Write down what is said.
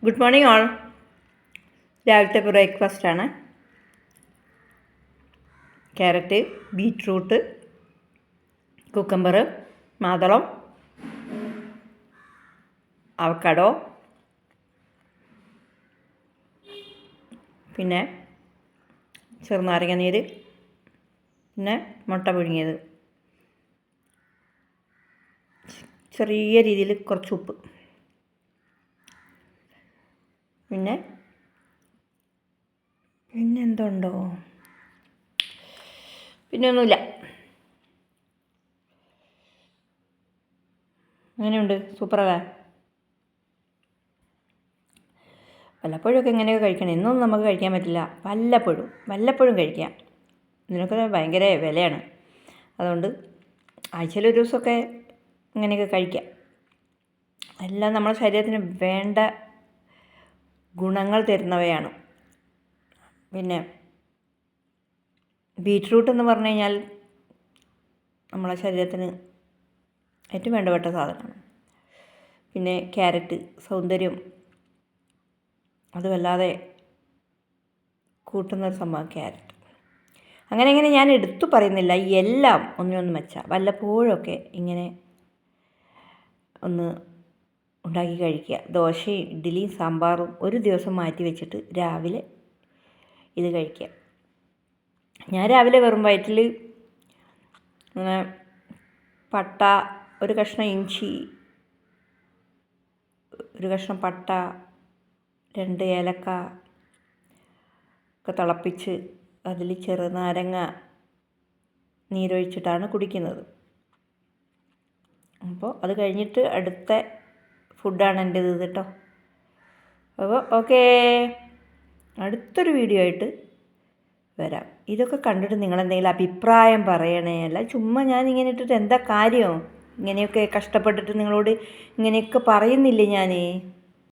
Good morning all. രാവിലത്തെ ബ്രേക്ക്ഫാസ്റ്റാണ്. Carrot, beetroot, cucumber, മാതളം, avocado, പിന്നെ ചെറുനാരങ്ങ നീര്, പിന്നെ മുട്ട പുഴുങ്ങിയത്, ചെറിയ രീതിയിൽ കുറച്ച് ഉപ്പ്, പിന്നെ എന്തുണ്ടോ, പിന്നെ ഒന്നുമില്ല. അങ്ങനെയുണ്ട്, സൂപ്പറല്ലേ? വല്ലപ്പോഴൊക്കെ ഇങ്ങനെയൊക്കെ കഴിക്കണം. എന്നൊന്നും നമുക്ക് കഴിക്കാൻ പറ്റില്ല. വല്ലപ്പോഴും കഴിക്കാം. ഇതിനൊക്കെ ഭയങ്കര വിലയാണ്. അതുകൊണ്ട് ആഴ്ചയിൽ ഒരു ദിവസമൊക്കെ ഇങ്ങനെയൊക്കെ കഴിക്കാം. എല്ലാം നമ്മുടെ ശരീരത്തിന് വേണ്ട ഗുണങ്ങൾ തരുന്നവയാണ്. പിന്നെ ബീറ്റ്റൂട്ട് എന്ന് പറഞ്ഞു കഴിഞ്ഞാൽ നമ്മളെ ശരീരത്തിന് ഏറ്റവും വേണ്ടപ്പെട്ട സാധനമാണ്. പിന്നെ ക്യാരറ്റ്, സൗന്ദര്യം അതുമല്ലാതെ കൂട്ടുന്നൊരു സംഭവം ക്യാരറ്റ്. അങ്ങനെ ഞാൻ എടുത്തു പറയുന്നില്ല, എല്ലാം ഒന്നിനൊന്നും വെച്ചാൽ വല്ലപ്പോഴൊക്കെ ഇങ്ങനെ ഒന്ന് ഉണ്ടാക്കി കഴിക്കുക. ദോശയും ഇഡ്ഡലിയും സാമ്പാറും ഒരു ദിവസം മാറ്റി വെച്ചിട്ട് രാവിലെ ഇത് കഴിക്കുക. ഞാൻ രാവിലെ വെറും വയറ്റിൽ അങ്ങനെ പട്ട, ഒരു കഷ്ണം ഇഞ്ചി, ഒരു കഷ്ണം പട്ട, 2 ഏലക്ക ഒക്കെ തിളപ്പിച്ച് അതിൽ ചെറുനാരങ്ങ നീരൊഴിച്ചിട്ടാണ് കുടിക്കുന്നത്. അപ്പോൾ അത് കഴിഞ്ഞിട്ട് അടുത്ത ഫുഡാണ് എൻ്റേത് കേട്ടോ. അപ്പോൾ ഓക്കേ, അടുത്തൊരു വീഡിയോ ആയിട്ട് വരാം. ഇതൊക്കെ കണ്ടിട്ട് നിങ്ങളെന്തെങ്കിലും അഭിപ്രായം പറയണേ. അല്ല ചുമ്മാ ഞാൻ ഇങ്ങനെ ഇട്ടിട്ട് എന്താ കാര്യം? ഇങ്ങനെയൊക്കെ കഷ്ടപ്പെട്ടിട്ട് നിങ്ങളോട് ഇങ്ങനെയൊക്കെ പറയുന്നില്ലേ ഞാൻ?